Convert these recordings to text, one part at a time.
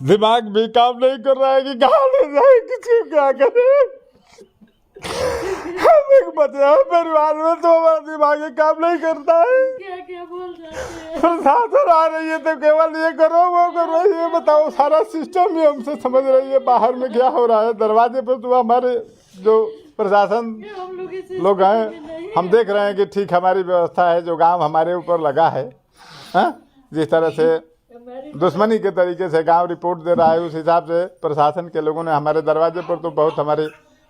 दिमाग भी काम नहीं कर रहा है कि कहाँ ले जाए, किसी को क्या करे। हम एक बच्चा परिवार में तो हमारा दिमाग ही काम नहीं करता है। क्या क्या बोल जाते हैं। प्रशासन आ रही है तो केवल ये करो वो करो, ये बताओ सारा सिस्टम ही हमसे समझ रही है बाहर में क्या हो रहा है। दरवाजे पर तो हमारे जो प्रशासन हम लोग इसे लोग हैं, हम देख रहे हैं कि ठीक हमारी व्यवस्था है, जो गांव हमारे ऊपर लगा है, हाँ? जिस तरह से दुश्मनी के तरीके से गांव रिपोर्ट दे रहा है, उस हिसाब से प्रशासन के लोगों ने हमारे दरवाजे पर तो बहुत हमारे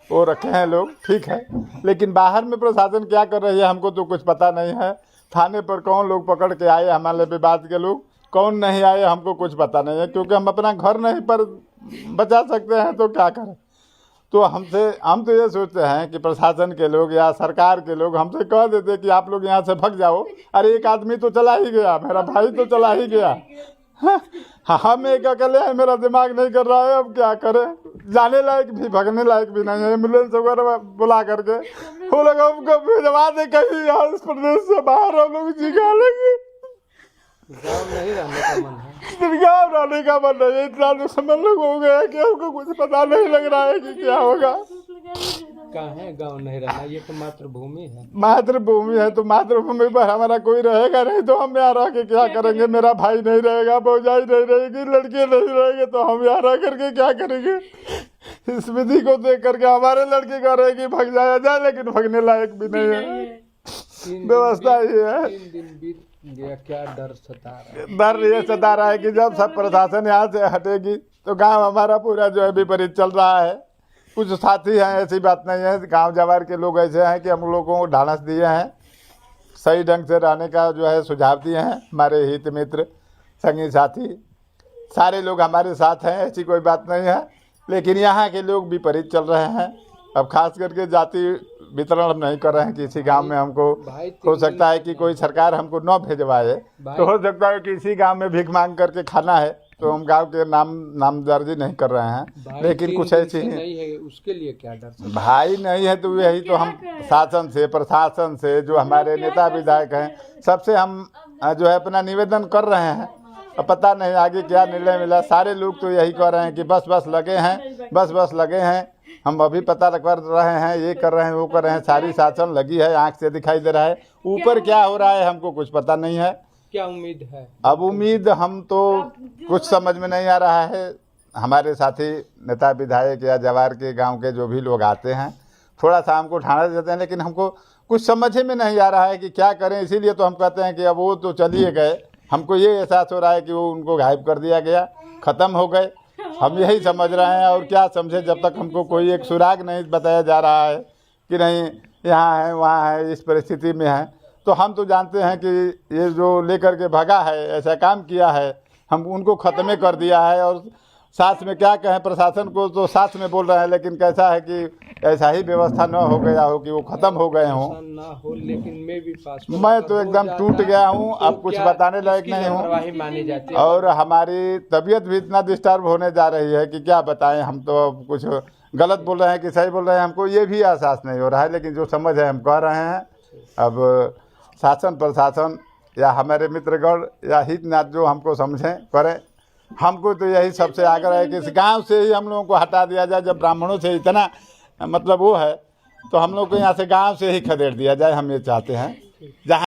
वो रखे हैं लोग, ठीक है। लेकिन बाहर में प्रशासन क्या कर रही है हमको तो कुछ पता नहीं है। थाने पर कौन लोग पकड़ के आए हमारे विवाद के लोग, कौन नहीं आए हमको कुछ पता नहीं है, क्योंकि हम अपना घर नहीं पर बचा सकते हैं तो क्या करें। तो हम तो ये सोचते हैं कि प्रशासन के लोग या सरकार के लोग हमसे कह देते कि आप लोग यहाँ से भाग जाओ। अरे एक आदमी तो चला ही गया, मेरा भाई तो चला ही गया, हम एक अकेले हैं, मेरा दिमाग नहीं कर रहा है, अब क्या करें। जाने लायक भी भगने लायक भी नहीं है। एम्बुलेंस वगैरह बुला करके वो लोग हमको भिजवा दे कहीं यहाँ इस प्रदेश से बाहर, हम लोग जिगा लेंगे। गाँव नहीं रहने का मन है। गाँव रहने का मन नहीं है। इतना दुश्मन लोग हो गया कि हमको कुछ पता नहीं लग रहा है कि क्या होगा। कहाँ है गाँव नहीं रहना, ये तो मातृभूमि है। मातृभूमि है तो मातृभूमि पर हमारा कोई रहेगा नहीं तो हम यहाँ रह के क्या करेंगे। मेरा भाई नहीं रहेगा, भौजाई नहीं रहेगी, लड़के नहीं रहेंगे तो हम यहाँ रह करके क्या करेंगे। इस विधि को देख करके हमारे लड़के का रहेगी भग जाया जाए, लेकिन भगने लायक भी नहीं है। व्यवस्था ये है। 3 दिन बीत गया, क्या डर सता रहा है। डर ये सता रहा है कि जब सब प्रशासन यहाँ से हटेगी तो गांव हमारा पूरा जो है विपरीत चल रहा है। कुछ साथी हैं, ऐसी बात नहीं है, गांव जवार के लोग ऐसे हैं कि हम लोगों को ढांढस दिए हैं, सही ढंग से रहने का जो है सुझाव दिए हैं। हमारे हित मित्र संगी साथी सारे लोग हमारे साथ हैं, ऐसी कोई बात नहीं है। लेकिन यहाँ के लोग विपरीत चल रहे हैं। अब खास करके जाति वितरण हम नहीं कर रहे हैं किसी गांव में। हमको हो सकता है कि कोई सरकार हमको न भेजवाए, तो हो सकता है कि इसी गांव में भीख मांग करके खाना है, तो हम गांव के नामदर्जी नहीं कर रहे हैं। लेकिन कुछ ऐसी नहीं है, उसके लिए क्या डर। भाई नहीं है तो यही तो हम शासन से प्रशासन से जो हमारे नेता विधायक हैं सबसे हम जो है अपना निवेदन कर रहे हैं। अब पता नहीं आगे क्या निर्णय मिला। सारे लोग तो यही कह रहे हैं कि बस लगे हैं, बस लगे हैं। हम अभी पता कर रहे हैं, ये कर रहे हैं वो कर रहे हैं, सारी शासन लगी है, आंख से दिखाई दे रहा है। ऊपर क्या हो रहा है हमको कुछ पता नहीं है। क्या उम्मीद है? अब उम्मीद हम तो कुछ समझ में नहीं आ रहा है। हमारे साथी नेता विधायक या जवार के गांव के जो भी लोग आते हैं थोड़ा सा हमको ठाना देते हैं, लेकिन हमको कुछ समझ में नहीं आ रहा है कि क्या करें। इसीलिए तो हम कहते हैं कि अब वो तो चलिए गए, हमको ये एहसास हो रहा है कि वो उनको गायब कर दिया गया, ख़त्म हो गए। हम यही समझ रहे हैं और क्या समझे, जब तक हमको कोई एक सुराग नहीं बताया जा रहा है कि नहीं यहाँ है वहाँ है, इस परिस्थिति में है। तो हम तो जानते हैं कि ये जो लेकर के भगा है, ऐसा काम किया है, हम उनको ख़त्म कर दिया है। और साथ में क्या कहें, प्रशासन को तो साथ में बोल रहे हैं, लेकिन कैसा है कि ऐसा ही व्यवस्था न हो गया हो कि वो ख़त्म हो गए हों। ना हो, लेकिन मैं तो एकदम टूट गया हूँ, अब कुछ बताने लायक नहीं हूँ। मानी जाती है और हमारी तबीयत भी इतना डिस्टर्ब होने जा रही है कि क्या बताएं। हम तो अब कुछ गलत बोल रहे हैं कि सही बोल रहे हैं हमको ये भी एहसास नहीं हो रहा है। लेकिन जो समझ है हम कह रहे हैं। अब शासन प्रशासन या हमारे मित्रगण या हितनाथ जो हमको समझें करें। हमको तो यही सबसे आग्रह है कि इस गांव से ही हम लोगों को हटा दिया जाए। जब ब्राह्मणों से इतना मतलब वो है तो हम लोग को यहाँ से गांव से ही खदेड़ दिया जाए। हम ये चाहते हैं। जहाँ